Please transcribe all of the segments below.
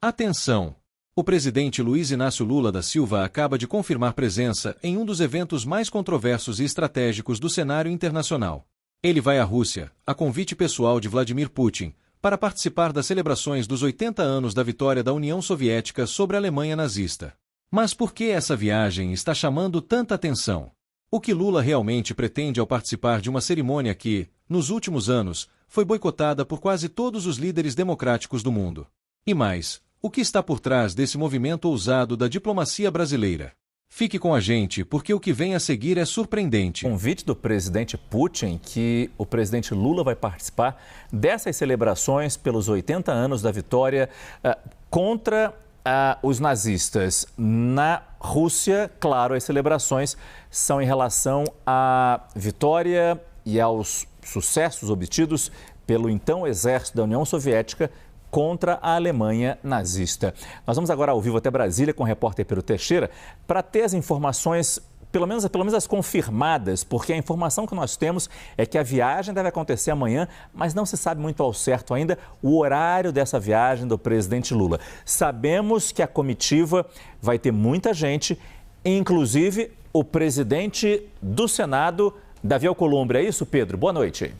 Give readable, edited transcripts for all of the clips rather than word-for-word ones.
Atenção! O presidente Luiz Inácio Lula da Silva acaba de confirmar presença em um dos eventos mais controversos e estratégicos do cenário internacional. Ele vai à Rússia, a convite pessoal de Vladimir Putin, para participar das celebrações dos 80 anos da vitória da União Soviética sobre a Alemanha nazista. Mas por que essa viagem está chamando tanta atenção? O que Lula realmente pretende ao participar de uma cerimônia que, nos últimos anos, foi boicotada por quase todos os líderes democráticos do mundo? E mais, o que está por trás desse movimento ousado da diplomacia brasileira? Fique com a gente, porque o que vem a seguir é surpreendente. Convite do presidente Putin que o presidente Lula vai participar dessas celebrações pelos 80 anos da vitória contra os nazistas. Na Rússia, claro, as celebrações são em relação à vitória e aos sucessos obtidos pelo então exército da União Soviética contra a Alemanha nazista. Nós vamos agora ao vivo até Brasília com o repórter Pedro Teixeira para ter as informações, pelo menos as confirmadas, porque a informação que nós temos é que a viagem deve acontecer amanhã, mas não se sabe muito ao certo ainda o horário dessa viagem do presidente Lula. Sabemos que a comitiva vai ter muita gente, inclusive o presidente do Senado, Davi Alcolumbre. É isso, Pedro? Boa noite.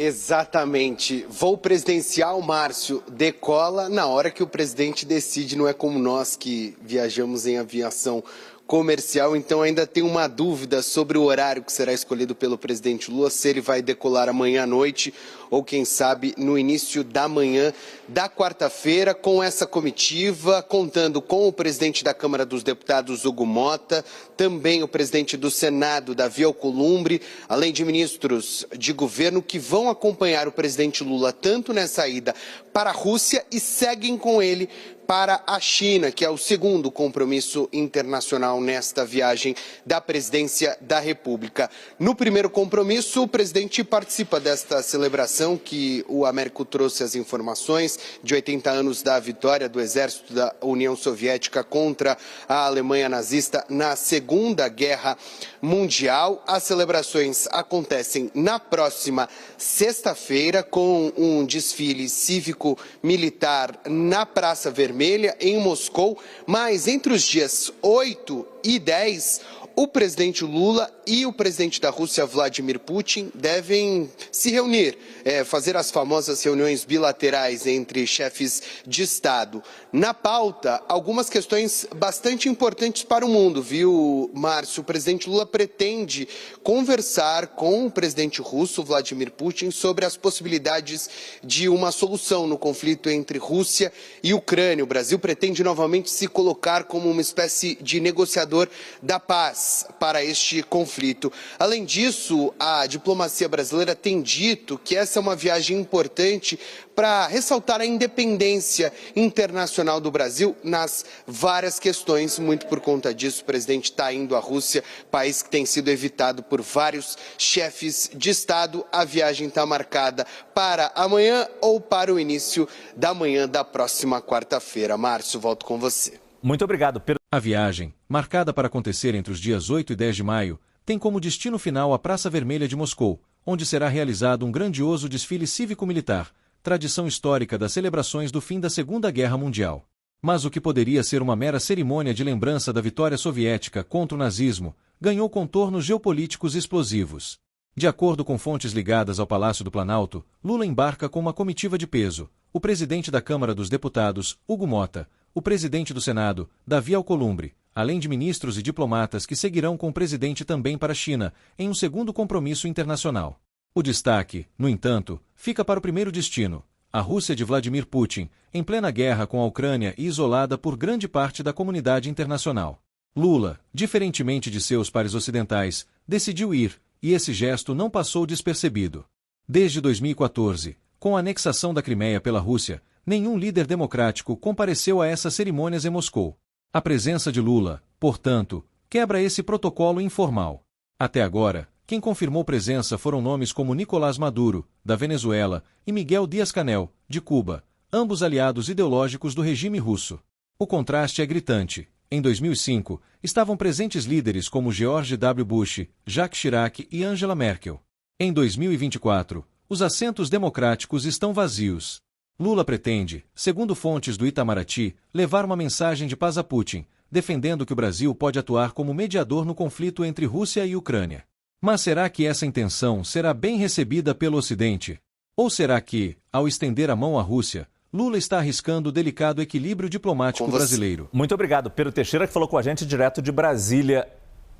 Exatamente. Voo presidencial, Márcio, decola na hora que o presidente decide, não é como nós que viajamos em aviação comercial, então ainda tem uma dúvida sobre o horário que será escolhido pelo presidente Lula, se ele vai decolar amanhã à noite ou quem sabe no início da manhã da quarta-feira, com essa comitiva, contando com o presidente da Câmara dos Deputados, Hugo Motta, também o presidente do Senado, Davi Alcolumbre, além de ministros de governo que vão acompanhar o presidente Lula tanto nessa ida para a Rússia e seguem com ele para a China, que é o segundo compromisso internacional nesta viagem da presidência da República. No primeiro compromisso, o presidente participa desta celebração que o Américo trouxe as informações de 80 anos da vitória do exército da União Soviética contra a Alemanha nazista na Segunda Guerra Mundial. As celebrações acontecem na próxima sexta-feira com um desfile cívico-militar na Praça Vermelha, em Moscou, mas entre os dias 8 e 10, o presidente Lula e o presidente da Rússia, Vladimir Putin, devem se reunir, fazer as famosas reuniões bilaterais entre chefes de Estado. Na pauta, algumas questões bastante importantes para o mundo, viu, Márcio? O presidente Lula pretende conversar com o presidente russo, Vladimir Putin, sobre as possibilidades de uma solução no conflito entre Rússia e Ucrânia. O Brasil pretende novamente se colocar como uma espécie de negociador da paz para este conflito. Além disso, a diplomacia brasileira tem dito que essa é uma viagem importante para ressaltar a independência internacional do Brasil nas várias questões. Muito por conta disso, o presidente está indo à Rússia, país que tem sido evitado por vários chefes de Estado. A viagem está marcada para amanhã ou para o início da manhã da próxima quarta-feira. Márcio, volto com você. Muito obrigado, Pedro. A viagem, marcada para acontecer entre os dias 8 e 10 de maio, tem como destino final a Praça Vermelha de Moscou, onde será realizado um grandioso desfile cívico-militar, tradição histórica das celebrações do fim da Segunda Guerra Mundial. Mas o que poderia ser uma mera cerimônia de lembrança da vitória soviética contra o nazismo, ganhou contornos geopolíticos explosivos. De acordo com fontes ligadas ao Palácio do Planalto, Lula embarca com uma comitiva de peso: o presidente da Câmara dos Deputados, Hugo Motta, o presidente do Senado, Davi Alcolumbre, além de ministros e diplomatas que seguirão com o presidente também para a China, em um segundo compromisso internacional. O destaque, no entanto, fica para o primeiro destino, a Rússia de Vladimir Putin, em plena guerra com a Ucrânia e isolada por grande parte da comunidade internacional. Lula, diferentemente de seus pares ocidentais, decidiu ir, e esse gesto não passou despercebido. Desde 2014, com a anexação da Crimeia pela Rússia, nenhum líder democrático compareceu a essas cerimônias em Moscou. A presença de Lula, portanto, quebra esse protocolo informal. Até agora, quem confirmou presença foram nomes como Nicolás Maduro, da Venezuela, e Miguel Díaz-Canel, de Cuba, ambos aliados ideológicos do regime russo. O contraste é gritante. Em 2005, estavam presentes líderes como George W. Bush, Jacques Chirac e Angela Merkel. Em 2024, os assentos democráticos estão vazios. Lula pretende, segundo fontes do Itamaraty, levar uma mensagem de paz a Putin, defendendo que o Brasil pode atuar como mediador no conflito entre Rússia e Ucrânia. Mas será que essa intenção será bem recebida pelo Ocidente? Ou será que, ao estender a mão à Rússia, Lula está arriscando o delicado equilíbrio diplomático brasileiro? Muito obrigado, Pedro Teixeira, que falou com a gente direto de Brasília.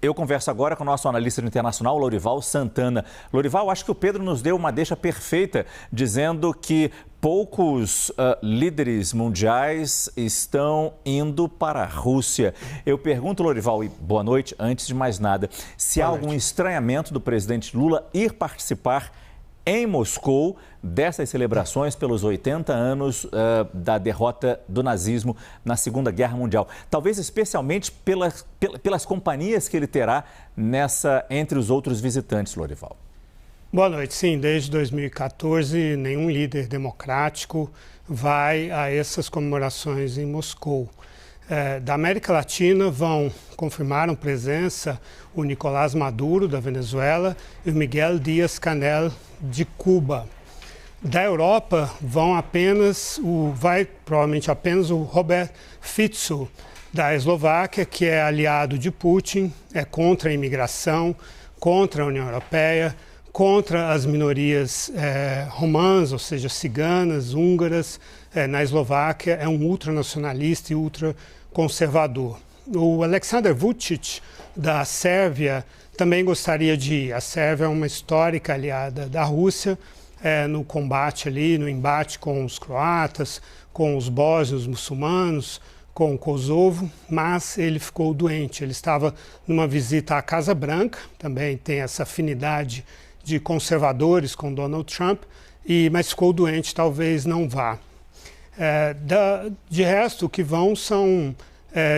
Eu converso agora com o nosso analista internacional, Lorival Santana. Lorival, acho que o Pedro nos deu uma deixa perfeita, dizendo que poucos líderes mundiais estão indo para a Rússia. Eu pergunto, Lorival, e boa noite, antes de mais nada, se há algum estranhamento do presidente Lula ir participar em Moscou dessas celebrações pelos 80 anos da derrota do nazismo na Segunda Guerra Mundial. Talvez especialmente pelas companhias que ele terá entre os outros visitantes, Lorival. Boa noite. Sim, desde 2014, nenhum líder democrático vai a essas comemorações em Moscou. Da América Latina confirmaram presença o Nicolás Maduro, da Venezuela, e o Miguel Díaz-Canel, de Cuba. Da Europa vai provavelmente apenas o Robert Fico, da Eslováquia, que é aliado de Putin, é contra a imigração, contra a União Europeia, contra as minorias romãs, ou seja, ciganas, húngaras. Na Eslováquia é um ultranacionalista e ultraconservador. O Aleksandar Vučić, da Sérvia, também gostaria de ir. A Sérvia é uma histórica aliada da Rússia no combate ali, no embate com os croatas, com os bósnios muçulmanos, com o Kosovo, mas ele ficou doente. Ele estava numa visita à Casa Branca, também tem essa afinidade de conservadores com Donald Trump, mas ficou doente, talvez não vá. De resto, o que vão são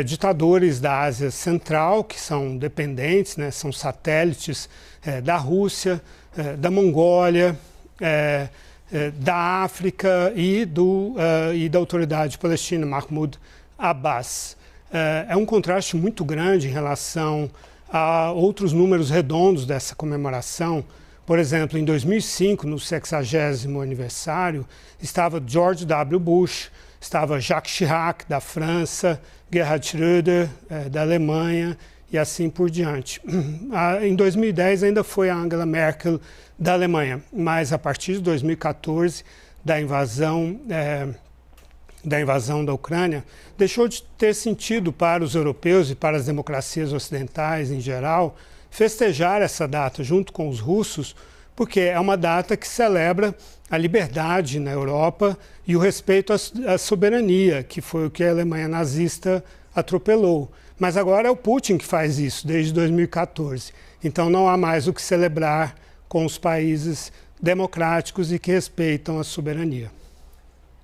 ditadores da Ásia Central, que são dependentes, né, são satélites da Rússia, da Mongólia, da África e da autoridade palestina, Mahmoud Abbas. É um contraste muito grande em relação a outros números redondos dessa comemoração. Por exemplo, em 2005, no 60º aniversário, estava George W. Bush, estava Jacques Chirac, da França, Gerhard Schröder, da Alemanha, e assim por diante. Em 2010 ainda foi a Angela Merkel, da Alemanha, mas a partir de 2014, da invasão da Ucrânia, deixou de ter sentido para os europeus e para as democracias ocidentais em geral festejar essa data junto com os russos, porque é uma data que celebra a liberdade na Europa e o respeito à soberania, que foi o que a Alemanha nazista atropelou. Mas agora é o Putin que faz isso, desde 2014. Então não há mais o que celebrar com os países democráticos e que respeitam a soberania.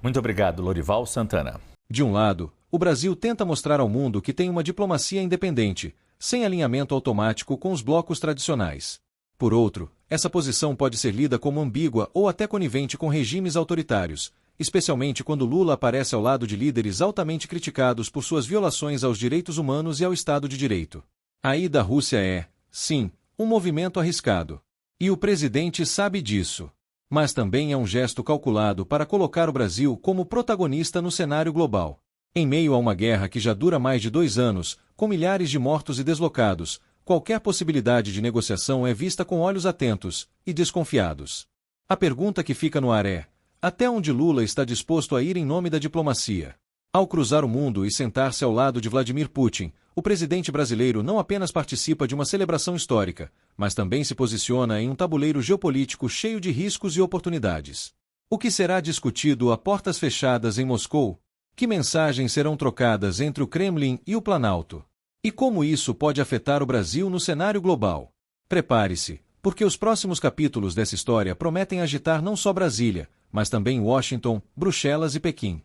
Muito obrigado, Lorival Santana. De um lado, o Brasil tenta mostrar ao mundo que tem uma diplomacia independente, sem alinhamento automático com os blocos tradicionais. Por outro, essa posição pode ser lida como ambígua ou até conivente com regimes autoritários, especialmente quando Lula aparece ao lado de líderes altamente criticados por suas violações aos direitos humanos e ao Estado de Direito. A ida à Rússia é, sim, um movimento arriscado. E o presidente sabe disso. Mas também é um gesto calculado para colocar o Brasil como protagonista no cenário global. Em meio a uma guerra que já dura mais de 2 anos, com milhares de mortos e deslocados, qualquer possibilidade de negociação é vista com olhos atentos e desconfiados. A pergunta que fica no ar é: até onde Lula está disposto a ir em nome da diplomacia? Ao cruzar o mundo e sentar-se ao lado de Vladimir Putin, o presidente brasileiro não apenas participa de uma celebração histórica, mas também se posiciona em um tabuleiro geopolítico cheio de riscos e oportunidades. O que será discutido a portas fechadas em Moscou? Que mensagens serão trocadas entre o Kremlin e o Planalto? E como isso pode afetar o Brasil no cenário global? Prepare-se, porque os próximos capítulos dessa história prometem agitar não só Brasília, mas também Washington, Bruxelas e Pequim.